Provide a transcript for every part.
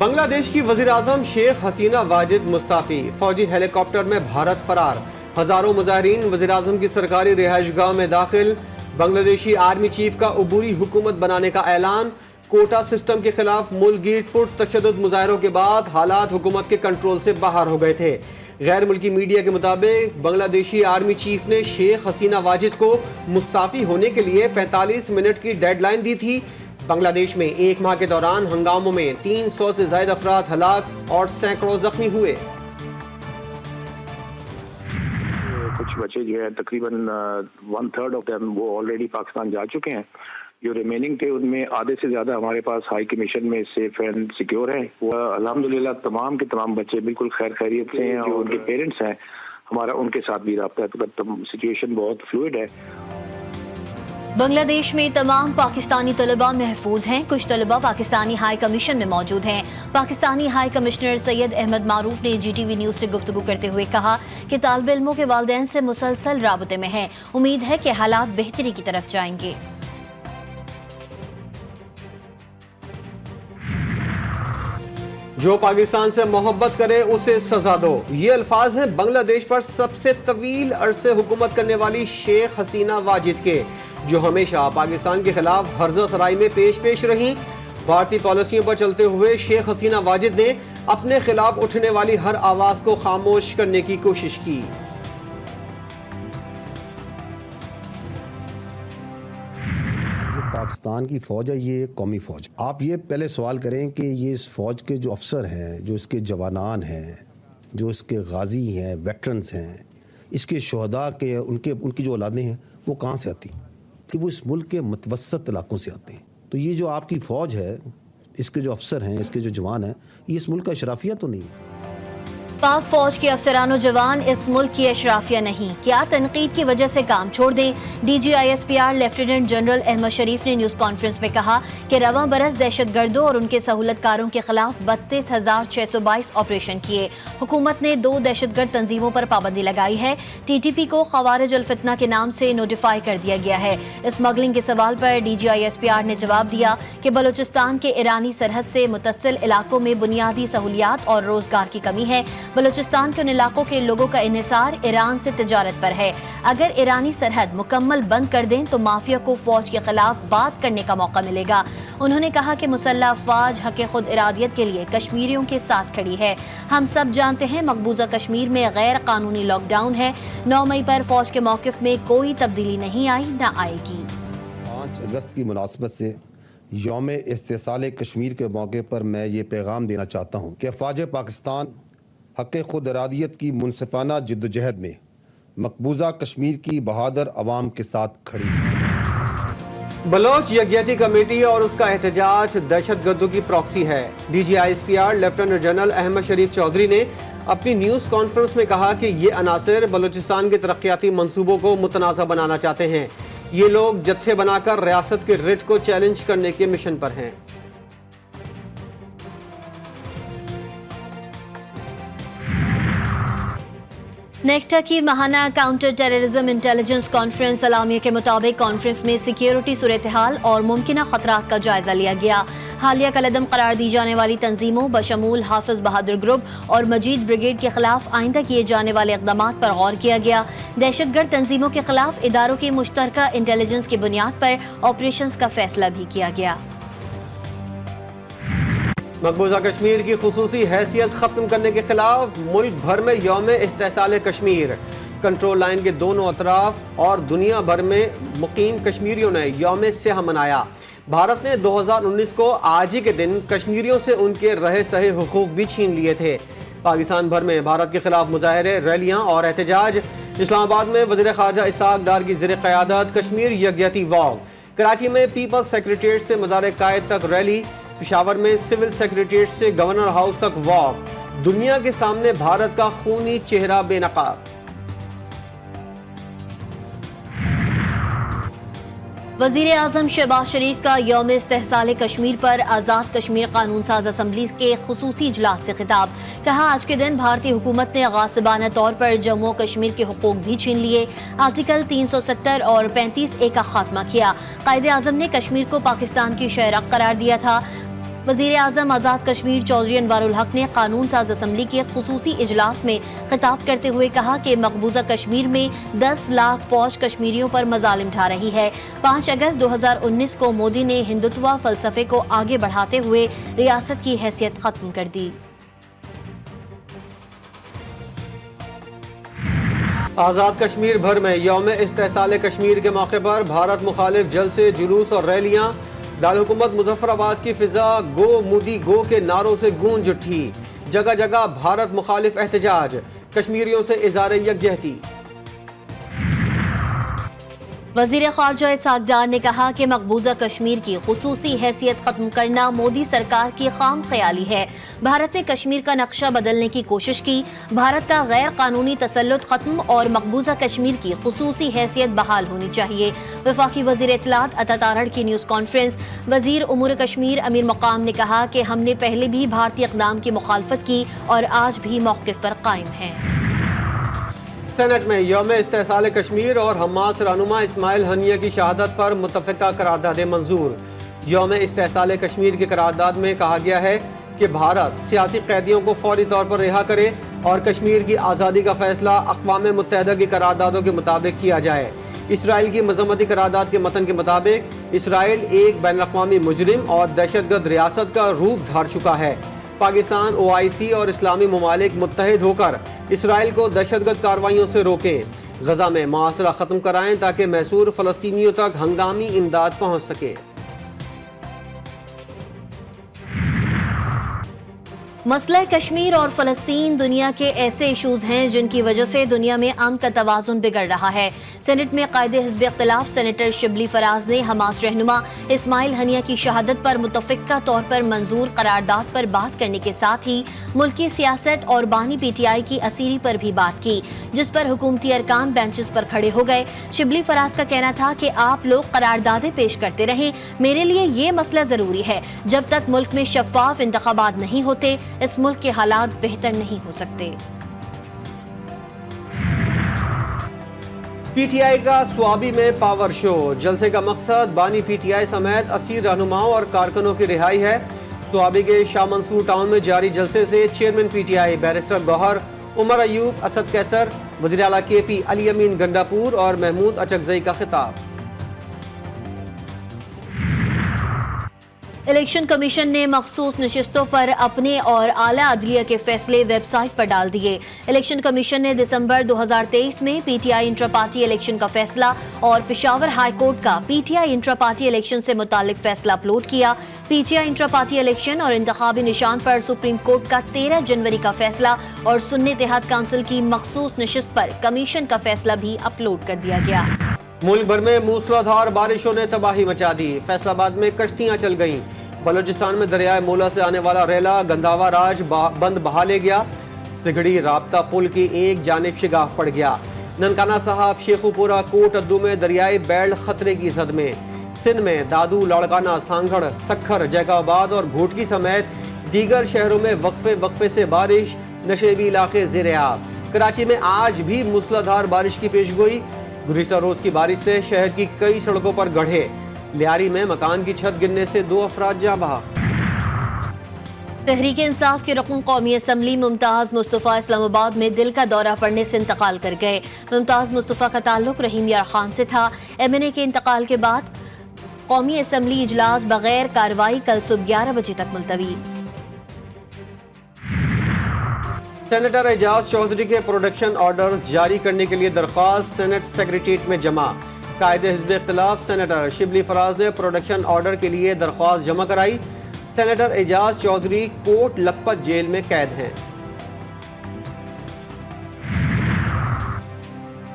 بنگلہ دیش کی وزیر اعظم شیخ حسینہ واجد مستعفی، فوجی ہیلی کاپٹر میں بھارت فرار، ہزاروں مظاہرین وزیر اعظم کی سرکاری رہائش گاہ میں داخل، بنگلہ دیشی آرمی چیف کا عبوری حکومت بنانے کا اعلان، کوٹا سسٹم کے خلاف ملک گیر پرتشدد مظاہروں کے بعد حالات حکومت کے کنٹرول سے باہر ہو گئے تھے۔ غیر ملکی میڈیا کے مطابق بنگلہ دیشی آرمی چیف نے شیخ حسینہ واجد کو مستعفی ہونے کے لیے 45 منٹ کی ڈیڈ لائن دی تھی۔ بنگلہ دیش میں ایک ماہ کے دوران ہنگاموں میں 300 سے زائد افراد ہلاک اور سینکڑوں زخمی ہوئے۔ کچھ بچے جو ہے تقریباً 1/3 آف دیم وہ آلریڈی پاکستان جا چکے ہیں۔ جو ریمیننگ تھے ان میں آدھے سے زیادہ ہمارے پاس ہائی کمیشن میں سیف اینڈ سیکیور ہیں۔ وہ الحمدللہ تمام کے تمام بچے بالکل خیر خیریت سے ہیں، اور ان کے پیرنٹس ہیں، ہمارا ان کے ساتھ بھی رابطہ ہے۔ سچویشن بہت فلوئڈ ہے۔ بنگلہ دیش میں تمام پاکستانی طلباء محفوظ ہیں۔ کچھ طلباء پاکستانی ہائی کمیشن میں موجود ہیں۔ پاکستانی ہائی کمشنر سید احمد معروف نے جی ٹی وی نیوز سے گفتگو کرتے ہوئے کہا کہ طالب علموں کے والدین سے مسلسل رابطے میں ہیں، امید ہے کہ حالات بہتری کی طرف جائیں گے۔ جو پاکستان سے محبت کرے اسے سزا دو، یہ الفاظ ہیں بنگلہ دیش پر سب سے طویل عرصے حکومت کرنے والی شیخ حسینہ واجد کے، جو ہمیشہ پاکستان کے خلاف ہرزہ سرائی میں پیش رہیں۔ بھارتی پالیسیوں پر چلتے ہوئے شیخ حسینہ واجد نے اپنے خلاف اٹھنے والی ہر آواز کو خاموش کرنے کی کوشش کی۔ پاکستان کی فوج ہے، یہ قومی فوج۔ آپ یہ پہلے سوال کریں کہ یہ اس فوج کے جو افسر ہیں، جو اس کے جوانان ہیں، جو اس کے غازی ہیں، ویٹرنز ہیں، اس کے شہداء کے ان کی جو اولادیں ہیں وہ کہاں سے آتی ہیں؟ کہ وہ اس ملک کے متوسط علاقوں سے آتے ہیں۔ تو یہ جو آپ کی فوج ہے، اس کے جو افسر ہیں، اس کے جو جوان ہیں، یہ اس ملک کا اشرافیہ تو نہیں ہے۔ پاک فوج کے افسران و جوان اس ملک کی اشرافیہ نہیں، کیا تنقید کی وجہ سے کام چھوڑ دیں؟ D G I S P R lieutenant general Ahmad Sharif نے نیوز کانفرنس میں کہا کہ رواں برس دہشت گردوں اور ان کے سہولت کاروں کے خلاف 32,622 آپریشن کیے۔ حکومت نے 2 دہشت گرد تنظیموں پر پابندی لگائی ہے۔ ٹی ٹی پی کو خوارج الفتنہ کے نام سے نوٹیفائی کر دیا گیا ہے۔ اسمگلنگ کے سوال پر D G I S P R نے جواب دیا کہ بلوچستان کے ایرانی سرحد سے متصل علاقوں میں بنیادی سہولیات اور روزگار کی کمی ہے۔ بلوچستان کے ان علاقوں کے لوگوں کا انحصار ایران سے تجارت پر ہے۔ اگر ایرانی سرحد مکمل بند کر دیں تو مافیا کو فوج کے خلاف بات کرنے کا موقع ملے گا۔ انہوں نے کہا کہ مسلح افواج حق خود ارادیت کے لیے کشمیریوں کے ساتھ کھڑی ہے۔ ہم سب جانتے ہیں مقبوضہ کشمیر میں غیر قانونی لاک ڈاؤن ہے۔ 9 مئی پر فوج کے موقف میں کوئی تبدیلی نہیں آئی، نہ آئے گی۔ 5 اگست کی مناسبت سے یوم استحصال کشمیر کے موقع پر میں یہ پیغام دینا چاہتا ہوں کہ افواج پاکستان حق خود ارادیت کی منصفانہ جدوجہد میں مقبوضہ کشمیر کی بہادر عوام کے ساتھ کھڑی ہے۔ بلوچ یکجہتی کمیٹی اور اس کا احتجاج دہشت گردوں کی پراکسی ہے۔ D G I S P R lieutenant general Ahmad Sharif Chaudhry نے اپنی نیوز کانفرنس میں کہا کہ یہ عناصر بلوچستان کے ترقیاتی منصوبوں کو متنازع بنانا چاہتے ہیں۔ یہ لوگ جتھے بنا کر ریاست کے رٹ کو چیلنج کرنے کے مشن پر ہیں۔ نیکٹا کی ماہانہ کاؤنٹر ٹیررزم انٹیلیجنس کانفرنس اعلامیہ کے مطابق کانفرنس میں سیکیورٹی صورتحال اور ممکنہ خطرات کا جائزہ لیا گیا۔ حالیہ کالعدم قرار دی جانے والی تنظیموں بشمول حافظ بہادر گروپ اور مجید بریگیڈ کے خلاف آئندہ کیے جانے والے اقدامات پر غور کیا گیا۔ دہشت گرد تنظیموں کے خلاف اداروں کی مشترکہ انٹیلیجنس کی بنیاد پر آپریشنز کا فیصلہ بھی کیا گیا۔ مقبوضہ کشمیر کی خصوصی حیثیت ختم کرنے کے خلاف ملک بھر میں یوم استحصال کشمیر، کنٹرول لائن کے دونوں اطراف اور دنیا بھر میں مقیم کشمیریوں نے یوم سیاہ منایا۔ بھارت نے 2019 کو آج ہی کے دن کشمیریوں سے ان کے رہے سہے حقوق بھی چھین لیے تھے۔ پاکستان بھر میں بھارت کے خلاف مظاہرے، ریلیاں اور احتجاج۔ اسلام آباد میں وزیر خارجہ اسحاق ڈار کی زیر قیادت کشمیر یکجہتی واک۔ کراچی میں پیپلز سیکریٹریٹ سے مزار قائد تک ریلی۔ پشاور میں سول سیکریٹریٹ سے گورنر ہاؤس تک واک۔ دنیا کے سامنے بھارت کا خونی چہرہ بے نقاب۔ وزیر اعظم شہباز شریف کا یوم استحصال کشمیر پر آزاد کشمیر قانون ساز اسمبلی کے خصوصی اجلاس سے خطاب۔ کہا آج کے دن بھارتی حکومت نے غاصبانہ طور پر جموں و کشمیر کے حقوق بھی چھین لیے، آرٹیکل 370 اور 35A کا خاتمہ کیا۔ قائد اعظم نے کشمیر کو پاکستان کی شہرک قرار دیا تھا۔ وزیر اعظم آزاد کشمیر چودھری انوار الحق نے قانون ساز اسمبلی کے خصوصی اجلاس میں خطاب کرتے ہوئے کہا کہ مقبوضہ کشمیر میں 10 لاکھ فوج کشمیریوں پر مظالم ڈھا رہی ہے۔ 5 اگست 2019 کو مودی نے ہندوتوا فلسفے کو آگے بڑھاتے ہوئے ریاست کی حیثیت ختم کر دی۔ آزاد کشمیر بھر میں یوم استحصال کشمیر کے موقع پر بھارت مخالف جلسے، جلوس اور ریلیاں۔ دارالحکومت مظفر آباد کی فضا گو مودی گو کے نعروں سے گونج اٹھی۔ جگہ جگہ بھارت مخالف احتجاج، کشمیریوں سے اظہار یکجہتی۔ وزیر خارجہ اسحاق ڈار نے کہا کہ مقبوضہ کشمیر کی خصوصی حیثیت ختم کرنا مودی سرکار کی خام خیالی ہے۔ بھارت نے کشمیر کا نقشہ بدلنے کی کوشش کی۔ بھارت کا غیر قانونی تسلط ختم اور مقبوضہ کشمیر کی خصوصی حیثیت بحال ہونی چاہیے۔ وفاقی وزیر اطلاعات عطا تارڑ کی نیوز کانفرنس۔ وزیر امور کشمیر امیر مقام نے کہا کہ ہم نے پہلے بھی بھارتی اقدام کی مخالفت کی اور آج بھی موقف پر قائم ہیں۔ سینٹ میں یوم استحصال کشمیر اور حماس رہنما اسماعیل ہنیہ کی شہادت پر متفقہ قراردادیں منظور۔ یوم استحصال کشمیر کی قرارداد میں کہا گیا ہے کہ بھارت سیاسی قیدیوں کو فوری طور پر رہا کرے اور کشمیر کی آزادی کا فیصلہ اقوام متحدہ کی قراردادوں کے مطابق کیا جائے۔ اسرائیل کی مذمتی قرارداد کے متن کے مطابق اسرائیل ایک بین الاقوامی مجرم اور دہشت گرد ریاست کا روپ دھار چکا ہے۔ پاکستان، OIC اور اسلامی ممالک متحد ہو کر اسرائیل کو دہشت گرد کارروائیوں سے روکیں، غزہ میں محاصرہ ختم کرائیں تاکہ محصور فلسطینیوں تک ہنگامی امداد پہنچ سکے۔ مسئلہ کشمیر اور فلسطین دنیا کے ایسے ایشوز ہیں جن کی وجہ سے دنیا میں امن کا توازن بگڑ رہا ہے۔ سینٹ میں قائد حزب اختلاف سینیٹر شبلی فراز نے حماس رہنما اسماعیل ہنیہ کی شہادت پر متفقہ طور پر منظور قرارداد پر بات کرنے کے ساتھ ہی ملکی سیاست اور بانی PTI کی اسیری پر بھی بات کی، جس پر حکومتی ارکان بینچز پر کھڑے ہو گئے۔ شبلی فراز کا کہنا تھا کہ آپ لوگ قراردادیں پیش کرتے رہیں، میرے لیے یہ مسئلہ ضروری ہے۔ جب تک ملک میں شفاف انتخابات نہیں ہوتے اس ملک کے حالات بہتر نہیں ہو سکتے۔ PTI کا سوابی میں پاور شو۔ جلسے کا مقصد بانی PTI سمیت اسیر رہنماؤں اور کارکنوں کی رہائی ہے۔ سوابی کے شاہ منصور ٹاؤن میں جاری جلسے سے چیئرمین PTI بیرسٹر گوہر، عمر ایوب، اسد کیسر، وزیر اعلیٰ KP علی امین گنڈاپور اور محمود اچکزئی کا خطاب۔ الیکشن کمیشن نے مخصوص نشستوں پر اپنے اور اعلیٰ عدلیہ کے فیصلے ویب سائٹ پر ڈال دیے۔ الیکشن کمیشن نے دسمبر 2023 میں PTI انٹرا پارٹی الیکشن کا فیصلہ اور پشاور ہائی کورٹ کا PTI انٹرا پارٹی الیکشن سے متعلق فیصلہ اپلوڈ کیا۔ PTI انٹرا پارٹی الیکشن اور انتخابی نشان پر سپریم کورٹ کا 13 جنوری کا فیصلہ اور سنی اتحاد کونسل کی مخصوص نشست پر کمیشن کا فیصلہ بھی اپلوڈ کر دیا گیا۔ ملک بھر میں موسلادھار بارشوں نے تباہی مچا دی۔ فیصل آباد میں کشتیاں چل گئیں۔ بلوچستان میں دریائے مولا سے آنے والا ریلا گندھاوا راج بند بہا لے گیا۔ سگڑی رابطہ پل کی ایک جانب شگاف پڑ گیا۔ ننکانہ صاحب، شیخو پورہ، کوٹ ادو میں دریائے بیڑ خطرے کی زد میں۔ سندھ میں دادو، لاڑکانہ، سانگھڑ، سکھر، جیکا آباد اور گھوٹکی سمیت دیگر شہروں میں وقفے سے بارش، نشیبی علاقے زیر آب۔ کراچی میں آج بھی موسلادھار بارش کی پیشگوئی۔ گزشتہ روز کی بارش سے شہر کی کئی سڑکوں پر گڑھے۔ لیاری میں مکان کی چھت گرنے سے 2 افراد جاں بحق۔ تحریک انصاف کے رکن قومی اسمبلی ممتاز مصطفیٰ اسلام آباد میں دل کا دورہ پڑنے سے انتقال کر گئے۔ ممتاز مصطفیٰ کا تعلق رحیم یار خان سے تھا۔ MNA کے انتقال کے بعد قومی اسمبلی اجلاس بغیر کارروائی کل صبح 11 بجے تک ملتوی۔ سینیٹر اعجاز چودھری کے پروڈکشن آرڈرز جاری کرنے کے لیے درخواست سینٹ سیکریٹریٹ میں جمع۔ قائد حزب اختلاف سینیٹر شبلی فراز نے پروڈکشن آرڈر کے لیے درخواست جمع کرائی۔ سینیٹر اعجاز چودھری کوٹ لکھپت جیل میں قید ہیں۔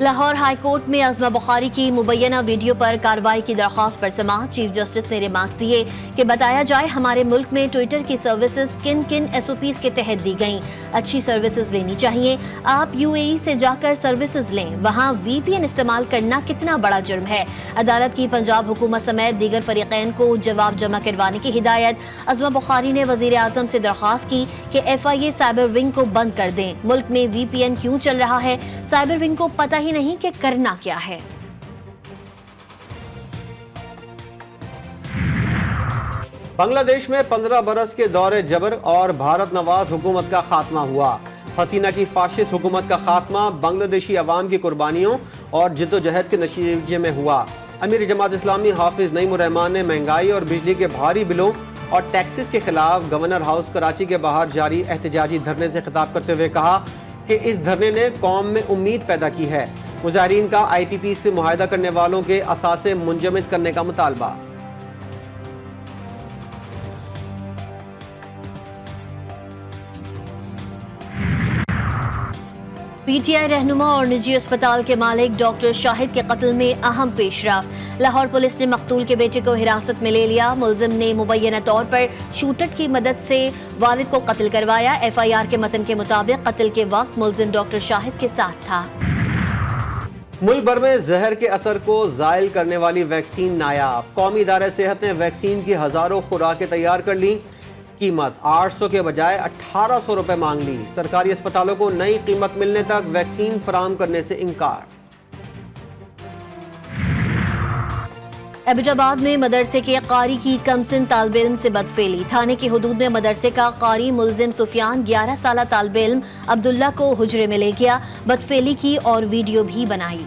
لاہور ہائی کورٹ میں عظمہ بخاری کی مبینہ ویڈیو پر کارروائی کی درخواست پر سماعت۔ چیف جسٹس نے ریمارکس دیے کہ بتایا جائے ہمارے ملک میں ٹویٹر کی سروسز کن SOPs کے تحت دی گئیں۔ اچھی سروسز لینی چاہیے۔ آپ UAE سے جا کر سروسز لیں، وہاں VPN استعمال کرنا کتنا بڑا جرم ہے۔ عدالت کی پنجاب حکومت سمیت دیگر فریقین کو جواب جمع کروانے کی ہدایت۔ عظمہ بخاری نے وزیر اعظم سے درخواست کی کہ FIA سائبر ونگ کو بند کر دیں۔ ملک میں VPN کیوں چل رہا ہے؟ سائبر ونگ کو پتہ ہی نہیں کہ کرنا کیا ہے۔ بنگلہ دیش میں 15 برس کے دور جبر اور بھارت نواز حکومت کا خاتمہ ہوا۔ حسینہ کی فاشسٹ حکومت کا خاتمہ بنگلہ دیشی عوام کی قربانیوں اور جدوجہد کے نتیجے میں ہوا۔ امیر جماعت اسلامی حافظ نعیم الرحمان نے مہنگائی اور بجلی کے بھاری بلوں اور ٹیکسز کے خلاف گورنر ہاؤس کراچی کے باہر جاری احتجاجی دھرنے سے خطاب کرتے ہوئے کہا کہ اس دھرنے نے قوم میں امید پیدا کی ہے۔ مظاہرین کا آئی ٹی پی سے معاہدہ کرنے والوں کے اثاثے منجمد کرنے کا مطالبہ۔ پی ٹی آئی رہنما اور نجی اسپتال کے مالک ڈاکٹر شاہد کے قتل میں اہم پیش رفت۔ لاہور پولیس نے مقتول کے بیٹے کو حراست میں لے لیا۔ ملزم نے مبینہ طور پر شوٹر کی مدد سے والد کو قتل کروایا۔ ایف آئی آر کے متن کے مطابق قتل کے وقت ملزم ڈاکٹر شاہد کے ساتھ تھا۔ ملک بھر میں زہر کے اثر کو زائل کرنے والی ویکسین نایاب۔ قومی ادارہ صحت نے ویکسین کی ہزاروں خوراکیں تیار کر لی۔ قیمت 800 کے بجائے 1800 روپے مانگ لی۔ سرکاری اسپتالوں کو نئی قیمت ملنے تک ویکسین فراہم کرنے سے انکار۔ ایبٹ آباد میں مدرسے کے قاری کی کمسن طالب علم سے بدفعلی۔ تھانے کی حدود میں مدرسے کا قاری ملزم سفیان 11 سالہ طالب علم عبداللہ کو حجرے میں لے گیا، بدفعلی کی اور ویڈیو بھی بنائی۔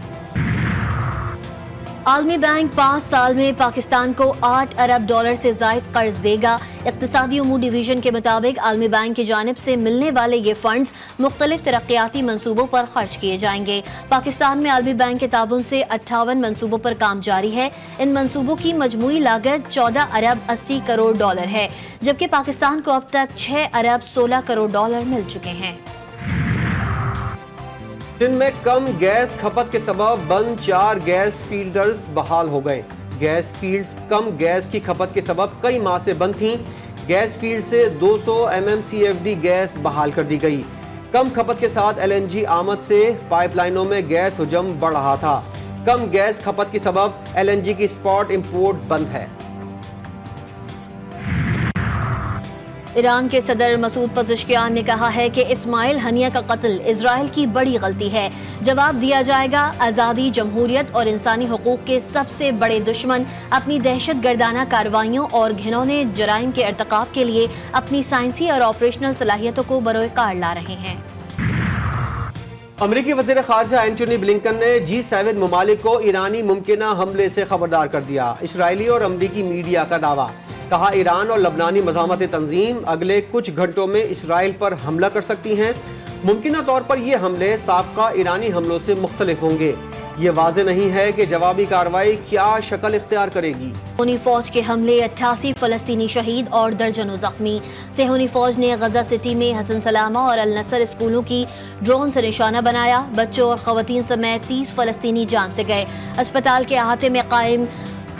عالمی بینک 5 سال میں پاکستان کو 8 ارب ڈالر سے زائد قرض دے گا۔ اقتصادی امور ڈویژن کے مطابق عالمی بینک کی جانب سے ملنے والے یہ فنڈز مختلف ترقیاتی منصوبوں پر خرچ کیے جائیں گے۔ پاکستان میں عالمی بینک کے تعاون سے 58 منصوبوں پر کام جاری ہے۔ ان منصوبوں کی مجموعی لاگت 14 ارب 80 کروڑ ڈالر ہے، جبکہ پاکستان کو اب تک 6 ارب 16 کروڑ ڈالر مل چکے ہیں۔ سندھ میں کم گیس کھپت کے سبب بند 4 گیس فیلڈز بحال ہو گئے۔ گیس فیلڈز کم گیس کی کھپت کے سبب کئی ماہ سے بند تھیں۔ گیس فیلڈ سے 200 MMCFD گیس بحال کر دی گئی۔ کم کھپت کے ساتھ LNG آمد سے پائپ لائنوں میں گیس حجم بڑھ رہا تھا۔ کم گیس کھپت کے سبب LNG کی اسپاٹ امپورٹ بند ہے۔ ایران کے صدر مسعود پزشکیان نے کہا ہے کہ اسماعیل ہنیہ کا قتل اسرائیل کی بڑی غلطی ہے۔ جواب دیا جائے گا۔ آزادی، جمہوریت اور انسانی حقوق کے سب سے بڑے دشمن اپنی دہشت گردانہ کارروائیوں اور گھنونے جرائم کے ارتکاب کے لیے اپنی سائنسی اور آپریشنل صلاحیتوں کو بروئے کار لا رہے ہیں۔ امریکی وزیر خارجہ اینٹونی بلنکن نے G7 ممالک کو ایرانی ممکنہ حملے سے خبردار کر دیا۔ اسرائیلی اور امریکی میڈیا کا دعویٰ، کہا ایران اور لبنانی مزاحمتی تنظیم اگلے کچھ گھنٹوں میں اسرائیل پر حملہ کر سکتی ہیں۔ ممکنہ طور پر یہ حملے سابقہ ایرانی حملوں سے مختلف ہوں گے۔ یہ واضح نہیں ہے کہ جوابی کارروائی کیا شکل اختیار کرے گی۔ صہیونی فوج کے حملے، 88 فلسطینی شہید اور درجنوں زخمی۔ صہیونی فوج نے غزہ سٹی میں حسن سلامہ اور النصر اسکولوں کی ڈرون سے نشانہ بنایا۔ بچوں اور خواتین سمیت 30 فلسطینی جان سے گئے۔ اسپتال کے احاطے میں قائم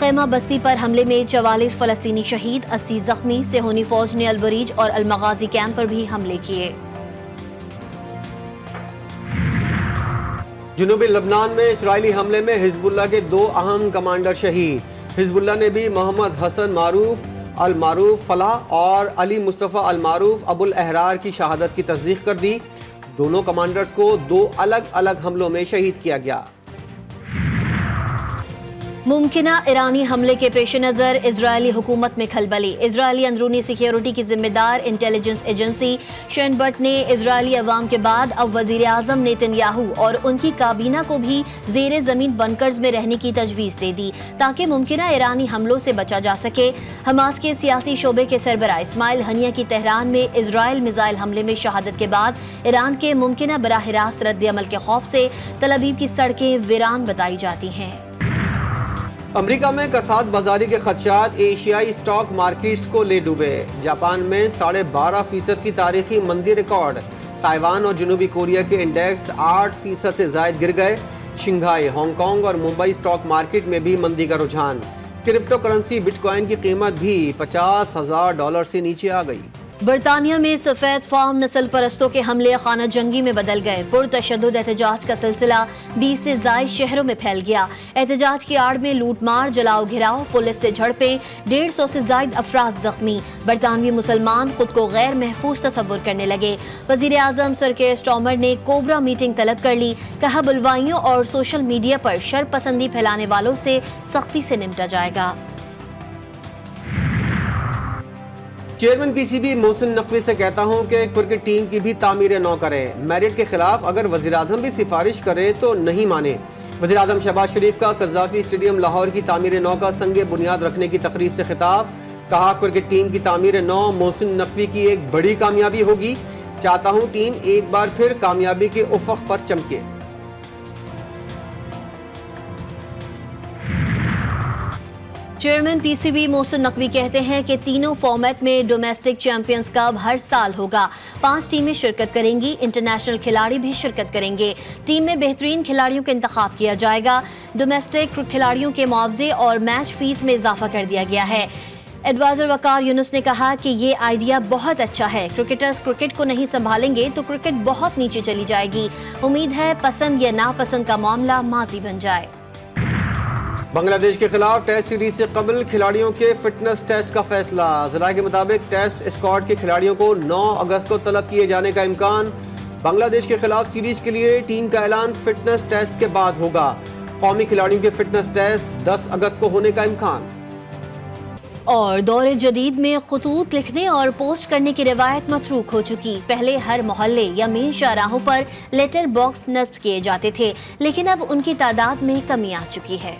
خیمہ بستی پر حملے میں 44 فلسطینی شہید، 80 زخمی۔ صہیونی فوج نے البریج اور المغازی کیمپ پر بھی حملے کیے۔ جنوبی لبنان میں اسرائیلی حملے میں حزب اللہ کے 2 اہم کمانڈر شہید۔ حزب اللہ نے بھی محمد حسن معروف المعروف فلاح اور علی مصطفیٰ المعروف ابو الاحرار کی شہادت کی تصدیق کر دی۔ دونوں کمانڈرز کو 2 الگ الگ حملوں میں شہید کیا گیا۔ ممکنہ ایرانی حملے کے پیش نظر اسرائیلی حکومت میں کھلبلی۔ اسرائیلی اندرونی سیکیورٹی کی ذمہ دار انٹیلیجنس ایجنسی شین بٹ نے اسرائیلی عوام کے بعد اب وزیر اعظم نیتن یاہو اور ان کی کابینہ کو بھی زیر زمین بنکرز میں رہنے کی تجویز دے دی تاکہ ممکنہ ایرانی حملوں سے بچا جا سکے۔ حماس کے سیاسی شعبے کے سربراہ اسماعیل ہنیہ کی تہران میں اسرائیل میزائل حملے میں شہادت کے بعد ایران کے ممکنہ براہ راست رد عمل کے خوف سے تل ابیب کی سڑکیں ویران بتائی جاتی ہیں۔ امریکہ میں کساد بازاری کے خدشات ایشیائی اسٹاک مارکیٹس کو لے ڈوبے۔ جاپان میں 12.5% کی تاریخی مندی ریکارڈ۔ تائیوان اور جنوبی کوریا کے انڈیکس 8% سے زائد گر گئے۔ شنگھائی، ہانگ کانگ اور ممبئی اسٹاک مارکیٹ میں بھی مندی کا رجحان۔ کرپٹو کرنسی بٹ کوائن کی قیمت بھی $50,000 سے نیچے آ گئی۔ برطانیہ میں سفید فام نسل پرستوں کے حملے خانہ جنگی میں بدل گئے۔ پرتشدد احتجاج کا سلسلہ 20 سے زائد شہروں میں پھیل گیا۔ احتجاج کی آڑ میں لوٹ مار، جلاؤ گھراؤ، پولیس سے جھڑپیں، 150 سے زائد افراد زخمی۔ برطانوی مسلمان خود کو غیر محفوظ تصور کرنے لگے۔ وزیر اعظم سر کیئر سٹارمر نے کوبرا میٹنگ طلب کر لی، کہا بلوائیوں اور سوشل میڈیا پر شر پسندی پھیلانے والوں سے سختی سے نمٹا جائے گا۔ Chairman P C B Mohsin Naqvi سے کہتا ہوں کہ کرکٹ ٹیم کی بھی تعمیر نو کریں، میرٹ کے خلاف اگر وزیراعظم بھی سفارش کرے تو نہیں مانے۔ وزیراعظم شہباز شریف کا قذافی اسٹیڈیم لاہور کی تعمیر نو کا سنگ بنیاد رکھنے کی تقریب سے خطاب، کہا کرکٹ ٹیم کی تعمیر نو محسن نقوی کی ایک بڑی کامیابی ہوگی، چاہتا ہوں ٹیم ایک بار پھر کامیابی کے افق پر چمکے۔ Chairman P C B Mohsin Naqvi کہتے ہیں کہ تینوں فارمیٹ میں ڈومیسٹک چیمپئنز کپ ہر سال ہوگا، 5 ٹیمیں شرکت کریں گی، انٹرنیشنل کھلاڑی بھی شرکت کریں گے، ٹیم میں بہترین کھلاڑیوں کا انتخاب کیا جائے گا، ڈومیسٹک کھلاڑیوں کے معاوضے اور میچ فیس میں اضافہ کر دیا گیا ہے۔ ایڈوائزر وقار یونس نے کہا کہ یہ آئیڈیا بہت اچھا ہے، کرکٹرز کرکٹ کو نہیں سنبھالیں گے تو کرکٹ بہت نیچے چلی جائے گی، امید ہے پسند یا ناپسند کا معاملہ ماضی بن جائے۔ بنگلہ دیش کے خلاف ٹیسٹ سیریز سے قبل کھلاڑیوں کے فٹنس ٹیسٹ کا فیصلہ، ذرائع کے مطابق ٹیسٹ اسکواڈ کے کھلاڑیوں کو 9 اگست کو طلب کیے جانے کا امکان، بنگلہ دیش کے خلاف سیریز کے لیے ٹیم کا اعلان فٹنس ٹیسٹ کے بعد ہوگا، قومی کھلاڑیوں کے فٹنس ٹیسٹ 10 اگست کو ہونے کا امکان۔ اور دور جدید میں خطوط لکھنے اور پوسٹ کرنے کی روایت متروک ہو چکی، پہلے ہر محلے یا مین شاہراہوں پر لیٹر باکس نصب کیے جاتے تھے، لیکن اب ان کی تعداد میں کمی آ چکی ہے۔